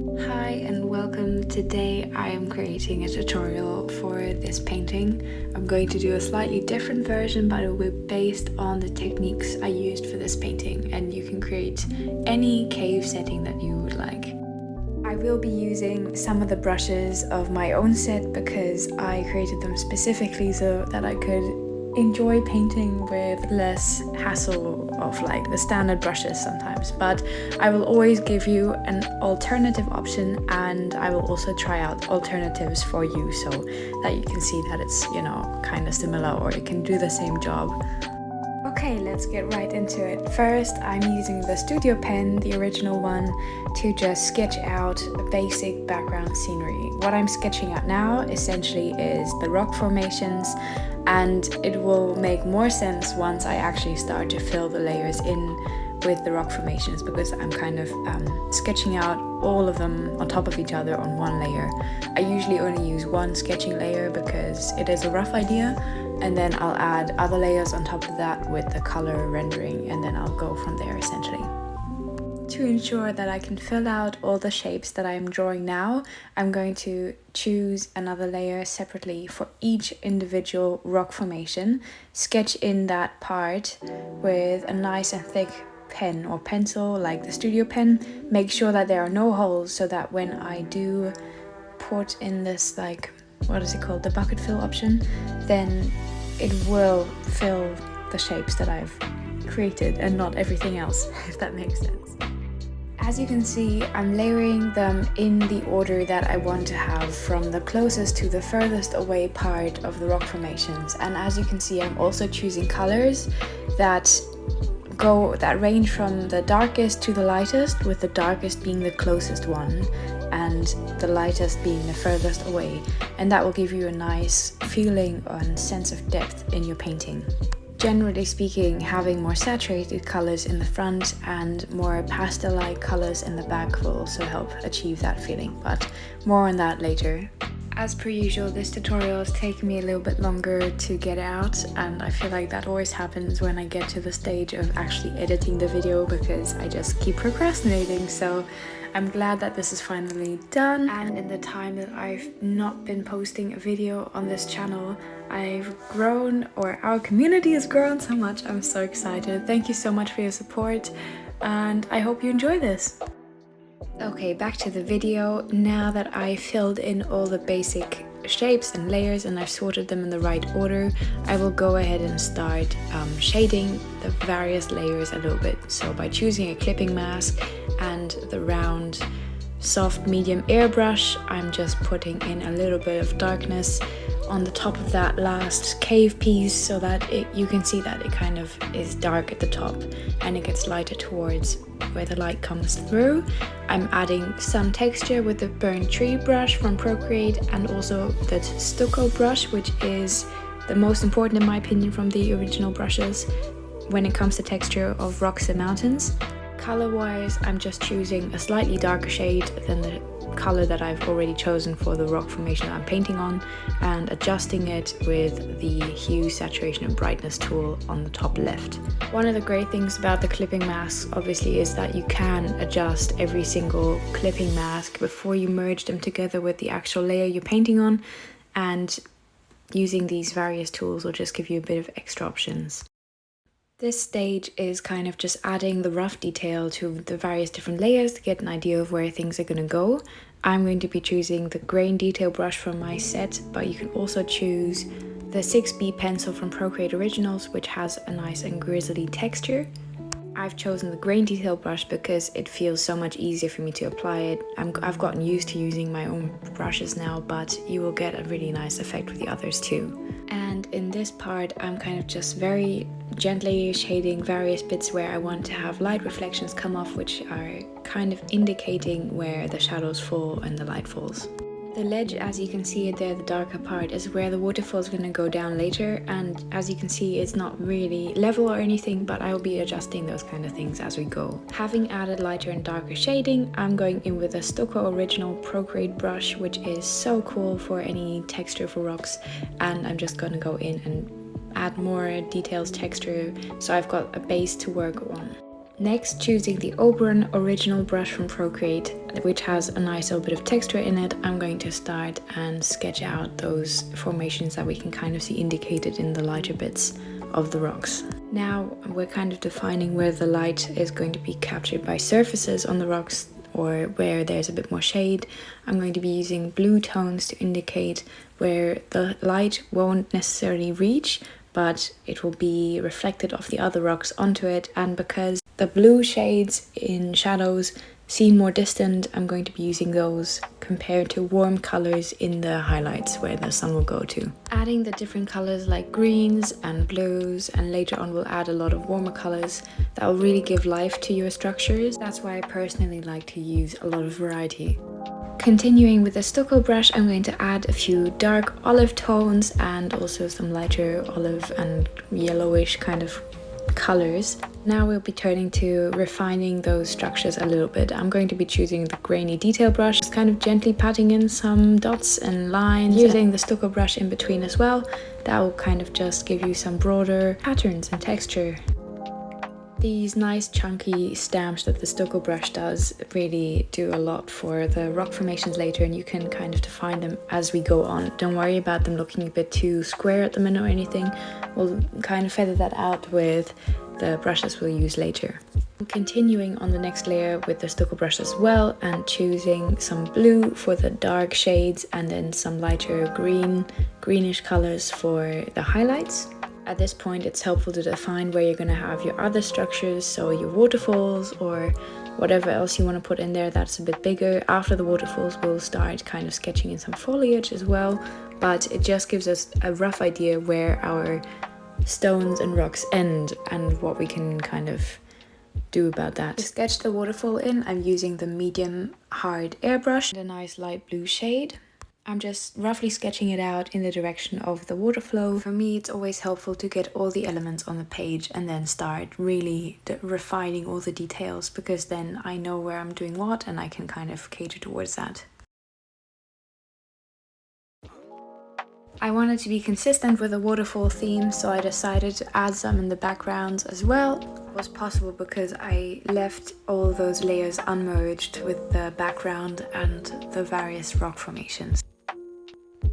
Hi and welcome. Today I am creating a tutorial for this painting. I'm going to do a slightly different version, but it will be based on the techniques I used for this painting, and you can create any cave setting that you would like. I will be using some of the brushes of my own set because I created them specifically so that I could enjoy painting with less hassle of like the standard brushes sometimes. But I will always give you an alternative option, and I will also try out alternatives for you so that you can see that it's, kind of similar, or it can do the same job. Okay, let's get right into it. First, I'm using the studio pen, the original one, to just sketch out a basic background scenery. What I'm sketching out now essentially is the rock formations, and it will make more sense once I actually start to fill the layers in with the rock formations, because I'm kind of sketching out all of them on top of each other on one layer. I usually only use one sketching layer because it is a rough idea, and then I'll add other layers on top of that with the color rendering, and then I'll go from there essentially. To ensure that I can fill out all the shapes that I'm drawing now, I'm going to choose another layer separately for each individual rock formation, sketch in that part with a nice and thick pen or pencil like the studio pen. Make sure that there are no holes so that when I do put in this, like, what is it called, the bucket fill option, then it will fill the shapes that I've created and not everything else, if that makes sense. As you can see, I'm layering them in the order that I want to have, from the closest to the furthest away part of the rock formations. And as you can see, I'm also choosing colors that range from the darkest to the lightest, with the darkest being the closest one and the lightest being the furthest away. And that will give you a nice feeling and sense of depth in your painting. Generally speaking, having more saturated colors in the front and more pastel-like colors in the back will also help achieve that feeling, but more on that later. As per usual, this tutorial is taking me a little bit longer to get out, and I feel like that always happens when I get to the stage of actually editing the video because I just keep procrastinating. So I'm glad that this is finally done, and in the time that I've not been posting a video on this channel, I've grown, or our community has grown so much. I'm so excited. Thank you so much for your support, and I hope you enjoy this. Okay, back to the video. Now that I filled in all the basic shapes and layers and I've sorted them in the right order, I will go ahead and start shading the various layers a little bit. So by choosing a clipping mask and the round soft medium airbrush, I'm just putting in a little bit of darkness on the top of that last cave piece so that you can see that it kind of is dark at the top and it gets lighter towards where the light comes through. I'm adding some texture with the burnt tree brush from Procreate, and also the stucco brush, which is the most important in my opinion from the original brushes when it comes to texture of rocks and mountains. Color wise, I'm just choosing a slightly darker shade than the color that I've already chosen for the rock formation that I'm painting on, and adjusting it with the hue, saturation and brightness tool on the top left. One of the great things about the clipping masks obviously is that you can adjust every single clipping mask before you merge them together with the actual layer you're painting on, and using these various tools will just give you a bit of extra options. This stage is kind of just adding the rough detail to the various different layers to get an idea of where things are going to go. I'm going to be choosing the grain detail brush from my set, but you can also choose the 6B pencil from Procreate Originals, which has a nice and grizzly texture. I've chosen the grain detail brush because it feels so much easier for me to apply it. I've gotten used to using my own brushes now, but you will get a really nice effect with the others too. And in this part, I'm kind of just very gently shading various bits where I want to have light reflections come off, which are kind of indicating where the shadows fall and the light falls. The ledge, as you can see it there, the darker part, is where the waterfall is going to go down later, and as you can see it's not really level or anything, but I will be adjusting those kind of things as we go. Having added lighter and darker shading, I'm going in with a stucco original Procreate brush, which is so cool for any texture for rocks, and I'm just going to go in and add more details, texture, so I've got a base to work on. Next, choosing the Oberon original brush from Procreate, which has a nice little bit of texture in it, I'm going to start and sketch out those formations that we can kind of see indicated in the lighter bits of the rocks. Now we're kind of defining where the light is going to be captured by surfaces on the rocks, or where there's a bit more shade. I'm going to be using blue tones to indicate where the light won't necessarily reach, but it will be reflected off the other rocks onto it. And because the blue shades in shadows seem more distant, I'm going to be using those compared to warm colors in the highlights where the sun will go to. Adding the different colors like greens and blues, and later on we'll add a lot of warmer colors that will really give life to your structures. That's why I personally like to use a lot of variety. Continuing with the stucco brush, I'm going to add a few dark olive tones and also some lighter olive and yellowish kind of colors. Now we'll be turning to refining those structures a little bit. I'm going to be choosing the grainy detail brush, just kind of gently patting in some dots and lines, using the stucco brush in between as well. That will kind of just give you some broader patterns and texture. These nice chunky stamps that the stucco brush does really do a lot for the rock formations later, and you can kind of define them as we go on. Don't worry about them looking a bit too square at the minute or anything. We'll kind of feather that out with the brushes we'll use later. Continuing on the next layer with the stucco brush as well, and choosing some blue for the dark shades and then some lighter greenish colors for the highlights. At this point, it's helpful to define where you're going to have your other structures, so your waterfalls or whatever else you want to put in there that's a bit bigger. After the waterfalls, we'll start kind of sketching in some foliage as well, but it just gives us a rough idea where our stones and rocks end and what we can kind of do about that. To sketch the waterfall in, I'm using the medium hard airbrush, a nice light blue shade. I'm just roughly sketching it out in the direction of the water flow. For me, it's always helpful to get all the elements on the page and then start really refining all the details, because then I know where I'm doing what and I can kind of cater towards that. I wanted to be consistent with the waterfall theme, so I decided to add some in the backgrounds as well. It was possible because I left all those layers unmerged with the background and the various rock formations.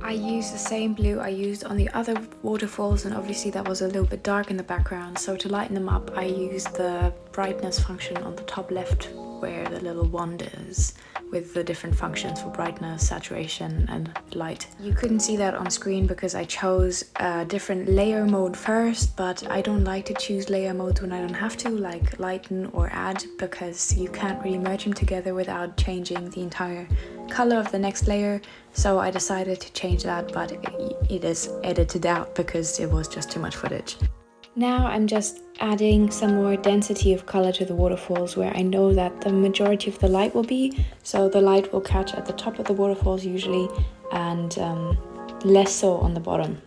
I used the same blue I used on the other waterfalls, and obviously that was a little bit dark in the background, so to lighten them up I used the brightness function on the top left where the little wand is, with the different functions for brightness, saturation and light. You couldn't see that on screen because I chose a different layer mode first, but I don't like to choose layer modes when I don't have to, like lighten or add, because you can't really merge them together without changing the entire color of the next layer. So I decided to change that, but it is edited out because it was just too much footage. Now I'm just adding some more density of color to the waterfalls where I know that the majority of the light will be. So the light will catch at the top of the waterfalls usually, and less so on the bottom.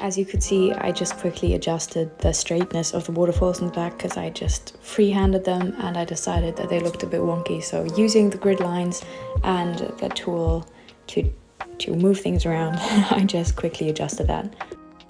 As you could see, I just quickly adjusted the straightness of the waterfalls in the back because I just freehanded them and I decided that they looked a bit wonky. So using the grid lines and the tool to move things around, I just quickly adjusted that.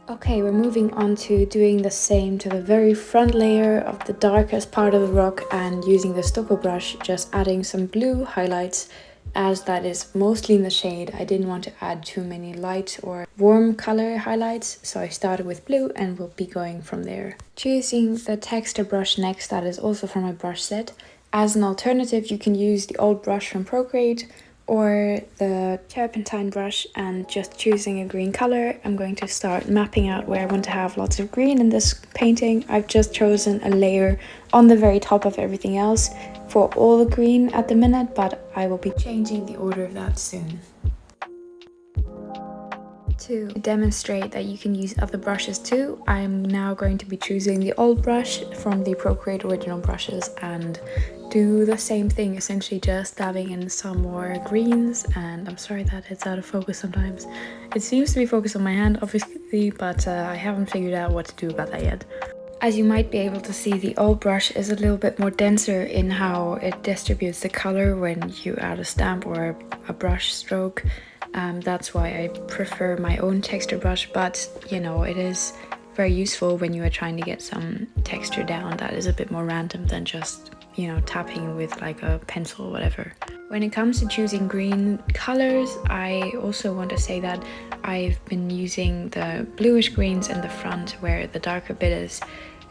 Okay, we're moving on to doing the same to the very front layer of the darkest part of the rock, and using the stucco brush, just adding some blue highlights, as that is mostly in the shade. I didn't want to add too many light or warm color highlights, so I started with blue and we'll be going from there. Choosing the texture brush next, that is also from my brush set. As an alternative, you can use the old brush from Procreate or the turpentine brush, and just choosing a green color. I'm going to start mapping out where I want to have lots of green in this painting. I've just chosen a layer on the very top of everything else for all the green at the minute, but I will be changing the order of that soon. To demonstrate that you can use other brushes too, I'm now going to be choosing the old brush from the Procreate original brushes and do the same thing, essentially just dabbing in some more greens. And I'm sorry that it's out of focus sometimes. It seems to be focused on my hand obviously, but I haven't figured out what to do about that yet. As you might be able to see, the old brush is a little bit more denser in how it distributes the color when you add a stamp or a brush stroke. That's why I prefer my own texture brush, but you know, it is very useful when you are trying to get some texture down that is a bit more random than just, you know, tapping with like a pencil or whatever. When it comes to choosing green colors, I also want to say that I've been using the bluish greens in the front where the darker bit is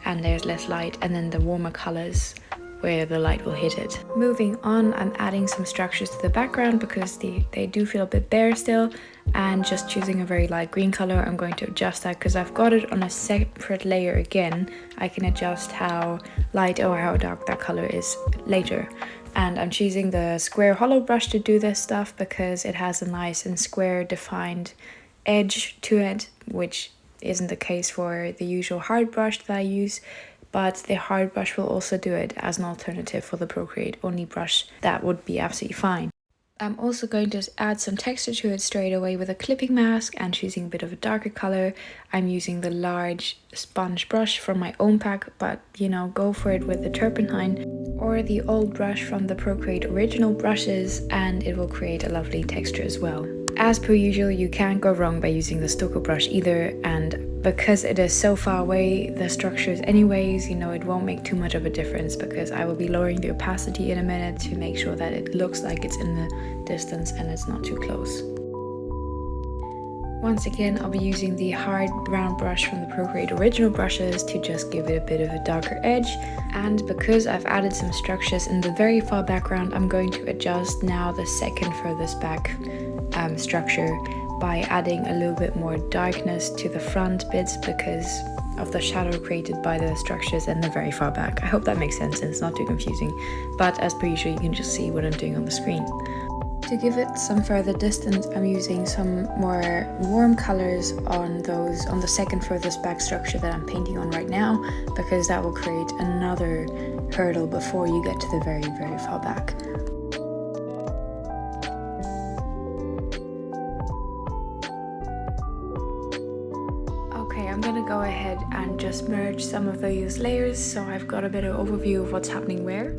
and there's less light, and then the warmer colors where the light will hit it. Moving on, I'm adding some structures to the background because they do feel a bit bare still, and just choosing a very light green color. I'm going to adjust that because I've got it on a separate layer again. I can adjust how light or how dark that color is later. And I'm choosing the square hollow brush to do this stuff because it has a nice and square defined edge to it, which isn't the case for the usual hard brush that I use. But the hard brush will also do it as an alternative for the Procreate only brush. That would be absolutely fine. I'm also going to add some texture to it straight away with a clipping mask and choosing a bit of a darker color. I'm using the large sponge brush from my own pack, but you know, go for it with the turpentine or the old brush from the Procreate original brushes, and it will create a lovely texture as well. As per usual, you can't go wrong by using the stucco brush either, and because it is so far away, the structures anyways, you know, it won't make too much of a difference because I will be lowering the opacity in a minute to make sure that it looks like it's in the distance and it's not too close. Once again, I'll be using the hard round brush from the Procreate original brushes to just give it a bit of a darker edge. And because I've added some structures in the very far background, I'm going to adjust now the second furthest back structure by adding a little bit more darkness to the front bits because of the shadow created by the structures in the very far back. I hope that makes sense and it's not too confusing, but as per usual, you can just see what I'm doing on the screen. To give it some further distance, I'm using some more warm colors on the second furthest back structure that I'm painting on right now, because that will create another hurdle before you get to the very, very far back. Okay, I'm gonna go ahead and just merge some of these layers so I've got a better overview of what's happening where.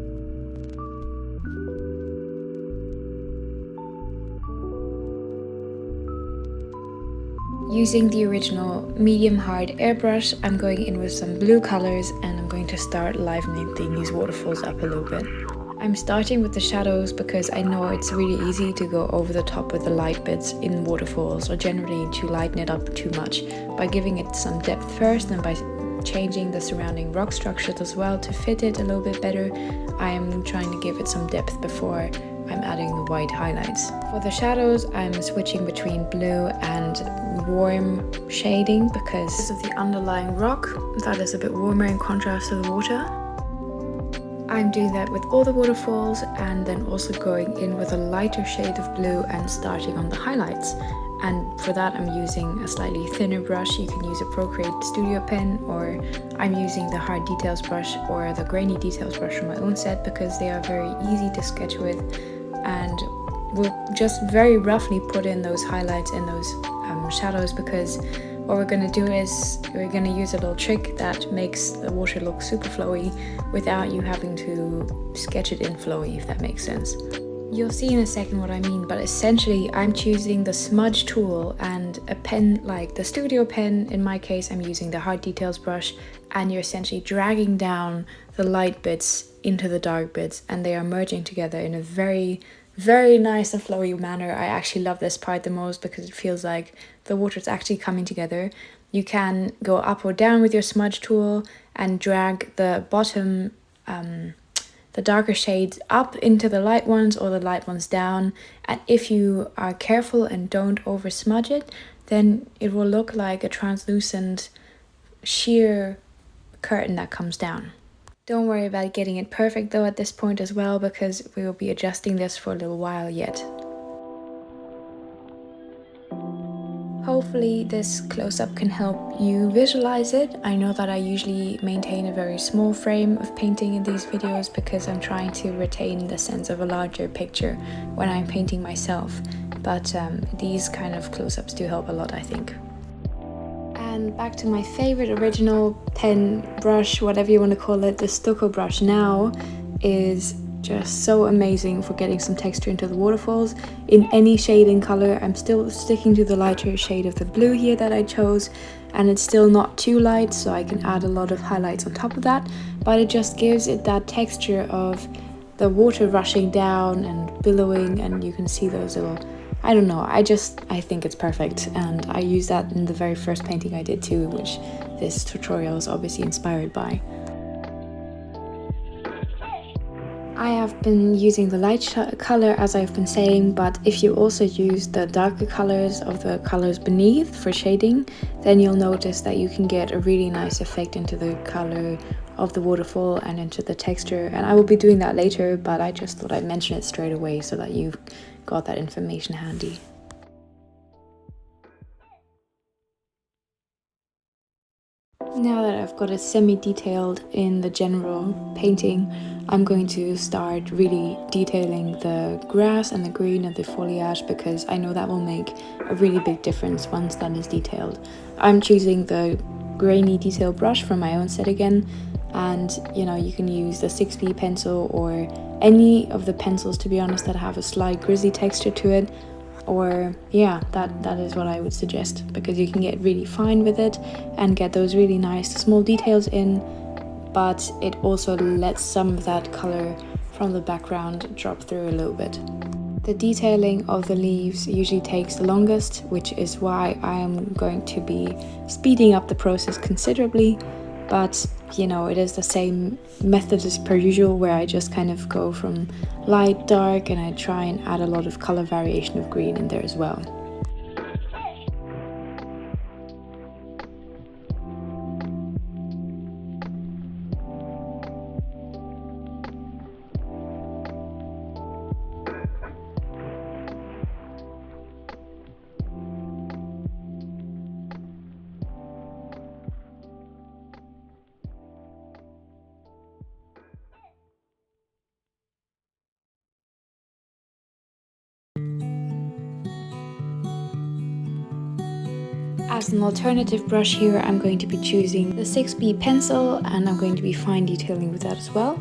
Using the original medium hard airbrush, I'm going in with some blue colors and I'm going to start livening these waterfalls up a little bit. I'm starting with the shadows because I know it's really easy to go over the top with the light bits in waterfalls, or generally to lighten it up too much. By giving it some depth first and by changing the surrounding rock structures as well to fit it a little bit better, I am trying to give it some depth before I'm adding the white highlights. For the shadows, I'm switching between blue and warm shading because of the underlying rock that is a bit warmer in contrast to the water. I'm doing that with all the waterfalls and then also going in with a lighter shade of blue and starting on the highlights. And for that, I'm using a slightly thinner brush. You can use a Procreate Studio pen, or I'm using the hard details brush or the grainy details brush from my own set because they are very easy to sketch with. And we'll just very roughly put in those highlights and those shadows, because what we're going to do is we're going to use a little trick that makes the water look super flowy without you having to sketch it in flowy, if that makes sense. You'll see in a second what I mean, but essentially I'm choosing the smudge tool and a pen like the studio pen. In my case, I'm using the hard details brush, and you're essentially dragging down the light bits into the dark bits, and they are merging together in a very, very nice and flowy manner. I actually love this part the most because it feels like the water is actually coming together. You can go up or down with your smudge tool and drag the bottom the darker shades up into the light ones or the light ones down, and if you are careful and don't over smudge it, then it will look like a translucent sheer curtain that comes down. Don't worry about getting it perfect though at this point as well, because we will be adjusting this for a little while yet. Hopefully this close-up can help you visualize it. I know that I usually maintain a very small frame of painting in these videos because I'm trying to retain the sense of a larger picture when I'm painting myself, but these kind of close-ups do help a lot, I think. And back to my favorite original pen brush, whatever you want to call it, the stucco brush now is just so amazing for getting some texture into the waterfalls in any shade and color. I'm still sticking to the lighter shade of the blue here that I chose, and it's still not too light, so I can add a lot of highlights on top of that, but it just gives it that texture of the water rushing down and billowing, and you can see those little, I don't know, I think it's perfect, and I use that in the very first painting I did too, which this tutorial is obviously inspired by. I have been using the light color as I've been saying, but if you also use the darker colors of the colors beneath for shading, then you'll notice that you can get a really nice effect into the color of the waterfall and into the texture, and I will be doing that later, but I just thought I'd mention it straight away so that you've got that information handy. Now that I've got it semi-detailed in the general painting, I'm going to start really detailing the grass and the green and the foliage, because I know that will make a really big difference once that is detailed. I'm choosing the grainy detail brush from my own set again, and you know, you can use the 6B pencil or any of the pencils, to be honest, that have a slight grizzy texture to it. Or yeah, that is what I would suggest, because you can get really fine with it and get those really nice small details in, but it also lets some of that color from the background drop through a little bit. The detailing of the leaves usually takes the longest, which is why I am going to be speeding up the process considerably. But you know, it is the same method as per usual, where I just kind of go from light, dark, and I try and add a lot of color variation of green in there as well. As an alternative brush here, I'm going to be choosing the 6B pencil, and I'm going to be fine detailing with that as well.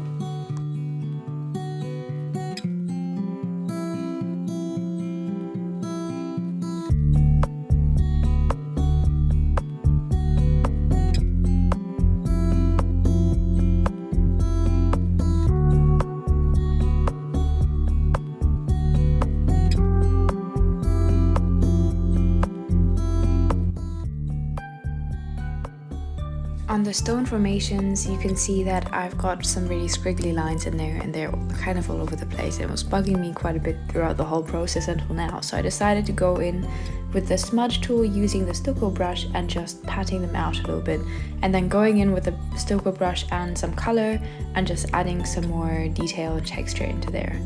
On the stone formations, you can see that I've got some really squiggly lines in there, and they're kind of all over the place. It was bugging me quite a bit throughout the whole process until now, so I decided to go in with the smudge tool using the stucco brush and just patting them out a little bit, and then going in with the stucco brush and some color and just adding some more detail and texture into there.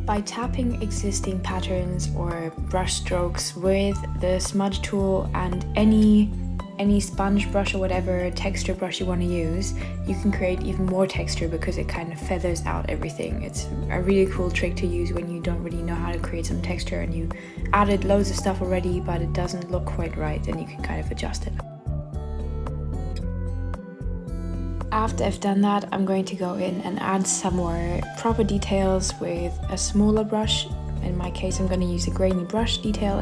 By tapping existing patterns or brush strokes with the smudge tool and any sponge brush or whatever texture brush you want to use, you can create even more texture because it kind of feathers out everything. It's a really cool trick to use when you don't really know how to create some texture and you added loads of stuff already but it doesn't look quite right, and you can kind of adjust it. After I've done that, I'm going to go in and add some more proper details with a smaller brush. In my case, I'm going to use the grainy brush detail,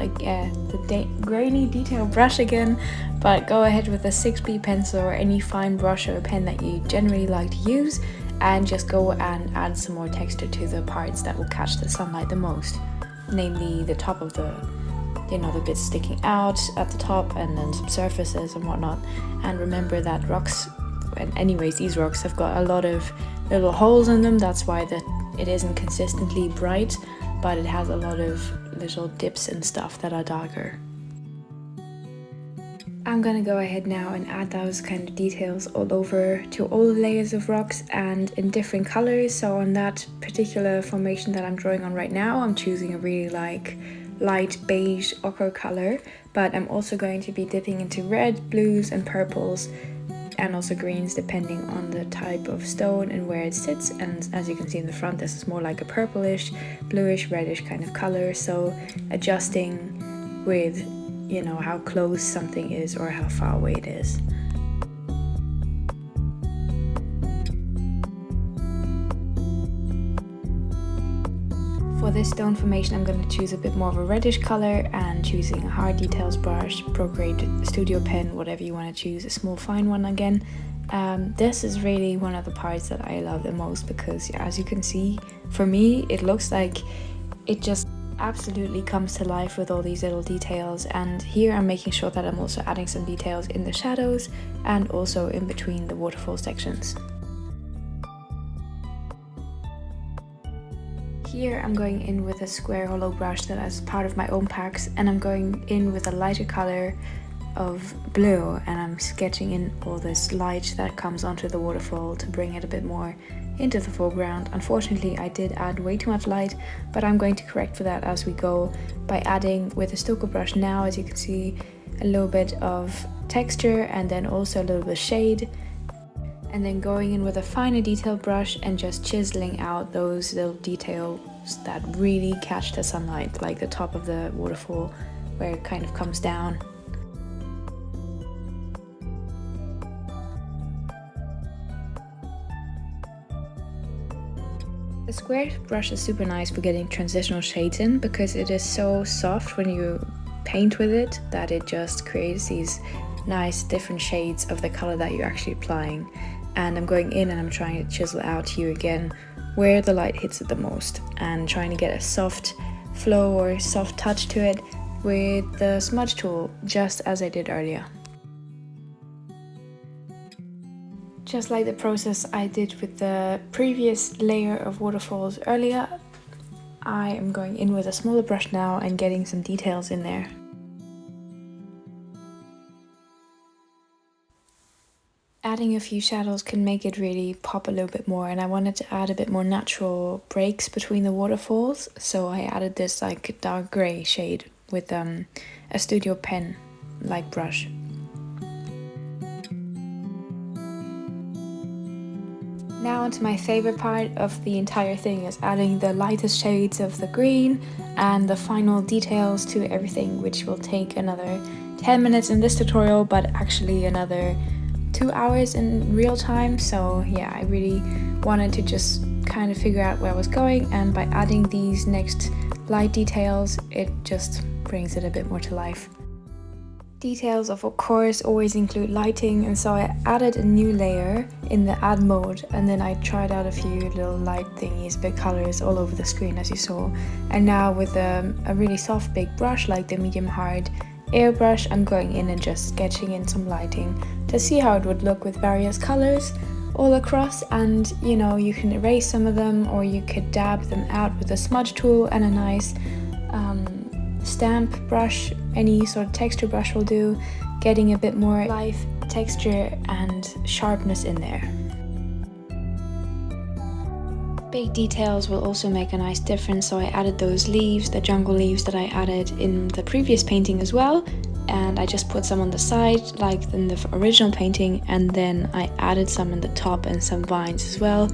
grainy detail brush again, but go ahead with a 6B pencil or any fine brush or a pen that you generally like to use, and just go and add some more texture to the parts that will catch the sunlight the most, namely the top of the, the bits sticking out at the top, and then some surfaces and whatnot. And remember that rocks, and anyways, these rocks have got a lot of little holes in them. That's why it isn't consistently bright, but it has a lot of little dips and stuff that are darker. I'm gonna go ahead now and add those kind of details all over to all the layers of rocks and in different colors. So on that particular formation that I'm drawing on right now, I'm choosing a really light beige ochre color, but I'm also going to be dipping into red, blues and purples, and also greens depending on the type of stone and where it sits. And as you can see in the front, this is more like a purplish, bluish, reddish kind of color, so adjusting with how close something is or how far away it is. this stone formation, I'm going to choose a bit more of a reddish color and choosing a hard details brush, Procreate studio pen, whatever you want to choose, a small fine one again. This is really one of the parts that I love the most because, as you can see, for me it looks like it just absolutely comes to life with all these little details. And here I'm making sure that I'm also adding some details in the shadows and also in between the waterfall sections. Here I'm going in with a square hollow brush that is part of my own packs, and I'm going in with a lighter color of blue, and I'm sketching in all this light that comes onto the waterfall to bring it a bit more into the foreground. Unfortunately, I did add way too much light, but I'm going to correct for that as we go by adding with a Stoker brush now, as you can see, a little bit of texture and then also a little bit of shade, and then going in with a finer detail brush and just chiseling out those little details that really catch the sunlight, like the top of the waterfall where it kind of comes down. The square brush is super nice for getting transitional shades in because it is so soft when you paint with it that it just creates these nice different shades of the color that you're actually applying. And I'm going in and I'm trying to chisel out here again where the light hits it the most and trying to get a soft flow or soft touch to it with the smudge tool, just as I did earlier. Just like the process I did with the previous layer of waterfalls earlier, I am going in with a smaller brush now and getting some details in there. Adding a few shadows can make it really pop a little bit more, and I wanted to add a bit more natural breaks between the waterfalls, so I added this like dark grey shade with a studio pen like brush. Now onto my favorite part of the entire thing is adding the lightest shades of the green and the final details to everything, which will take another 10 minutes in this tutorial, but actually another 2 hours in real time. So yeah, I really wanted to just kind of figure out where I was going, and by adding these next light details, it just brings it a bit more to life. Details of course always include lighting, and so I added a new layer in the add mode, and then I tried out a few little light thingies, big colors all over the screen as you saw. And now with a really soft big brush like the medium hard airbrush, I'm going in and just sketching in some lighting to see how it would look with various colors all across. And you know, you can erase some of them or you could dab them out with a smudge tool and a nice stamp brush. Any sort of texture brush will do, getting a bit more life, texture and sharpness in there. Big details will also make a nice difference, so I added those leaves, the jungle leaves that I added in the previous painting as well, and I just put some on the side like in the original painting, and then I added some in the top and some vines as well.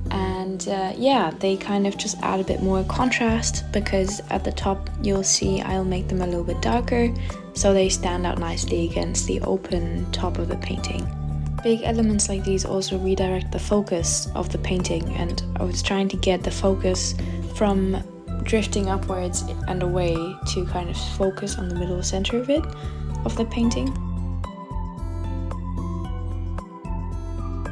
And yeah, they kind of just add a bit more contrast, because at the top you'll see I'll make them a little bit darker so they stand out nicely against the open top of the painting. Big elements like these also redirect the focus of the painting, and I was trying to get the focus from drifting upwards and away to kind of focus on the middle center of it, of the painting.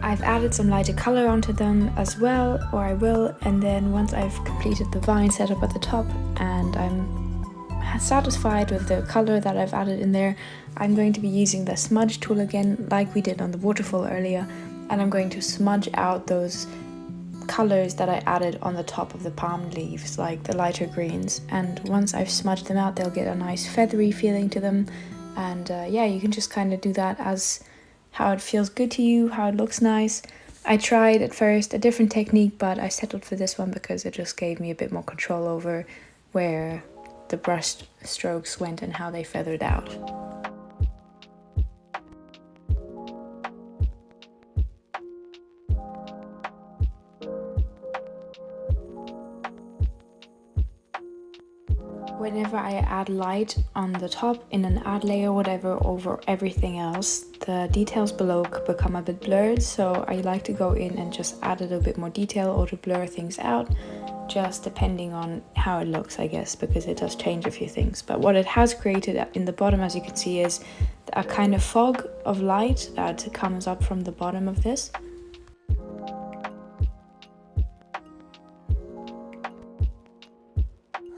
I've added some lighter color onto them as well, or I will, and then once I've completed the vine setup at the top and I'm satisfied with the color that I've added in there, I'm going to be using the smudge tool again like we did on the waterfall earlier, and I'm going to smudge out those colors that I added on the top of the palm leaves, like the lighter greens. And once I've smudged them out, they'll get a nice feathery feeling to them. And yeah, you can just kind of do that as how it feels good to you, how it looks nice. I tried at first a different technique, but I settled for this one because it just gave me a bit more control over where the brush strokes went and how they feathered out. Whenever I add light on the top in an add layer, whatever, over everything else, the details below could become a bit blurred, so I like to go in and just add a little bit more detail or to blur things out. just depending on how it looks, I guess, because it does change a few things. But what it has created in the bottom, as you can see, is a kind of fog of light that comes up from the bottom of this.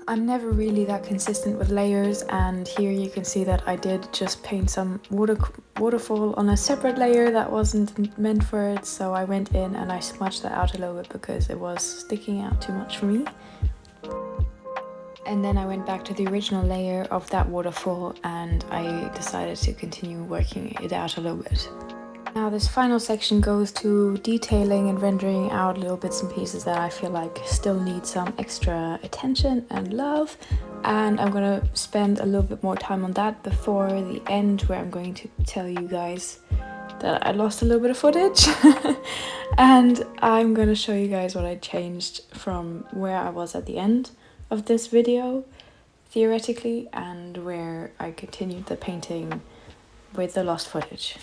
I'm never really that consistent with layers, and here you can see that I did just paint some waterfall on a separate layer that wasn't meant for it, so I went in and I smudged that out a little bit because it was sticking out too much for me. And then I went back to the original layer of that waterfall and I decided to continue working it out a little bit. Now this final section goes to detailing and rendering out little bits and pieces that I feel like still need some extra attention and love, and I'm gonna spend a little bit more time on that before the end, where I'm going to tell you guys that I lost a little bit of footage and I'm gonna show you guys what I changed from where I was at the end of this video theoretically and where I continued the painting with the lost footage.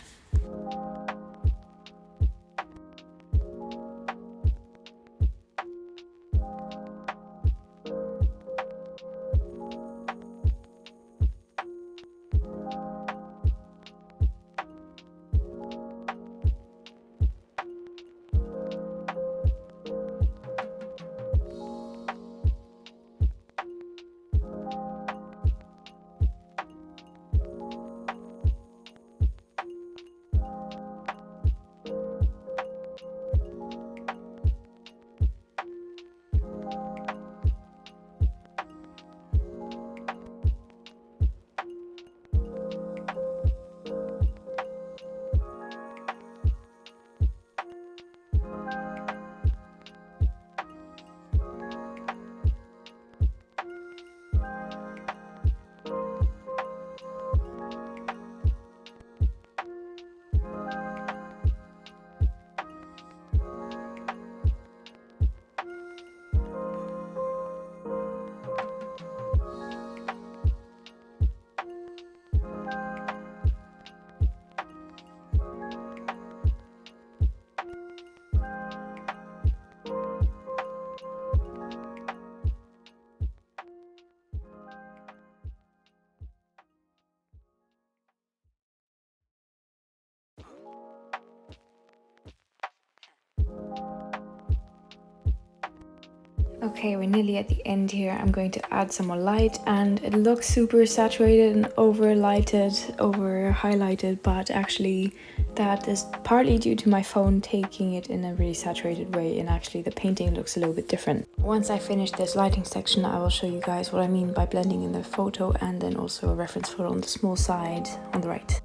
Okay, we're nearly at the end here. I'm going to add some more light and it looks super saturated and over highlighted, but actually that is partly due to my phone taking it in a really saturated way, and actually the painting looks a little bit different. Once I finish this lighting section, I will show you guys what I mean by blending in the photo and then also a reference photo on the small side on the right.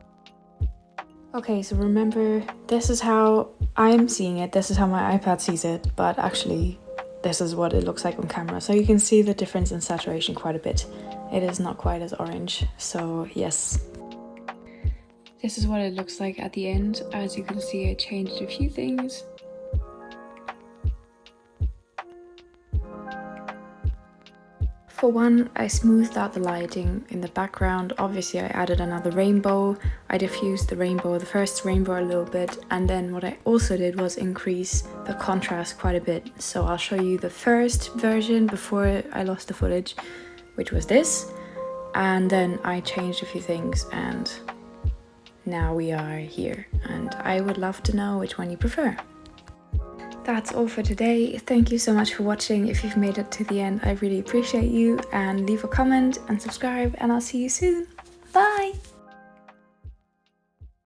Okay, so remember, this is how I'm seeing it, this is how my iPad sees it, but actually this is what it looks like on camera. So you can see the difference in saturation quite a bit. It is not quite as orange, so yes. This is what it looks like at the end. As you can see, I changed a few things. For one, I smoothed out the lighting in the background. Obviously I added another rainbow. I diffused the first rainbow a little bit, and then what I also did was increase the contrast quite a bit. So I'll show you the first version before I lost the footage, which was this, and then I changed a few things and now we are here, and I would love to know which one you prefer. That's all for today. Thank you so much for watching. If you've made it to the end, I really appreciate you, and leave a comment and subscribe, and I'll see you soon. Bye!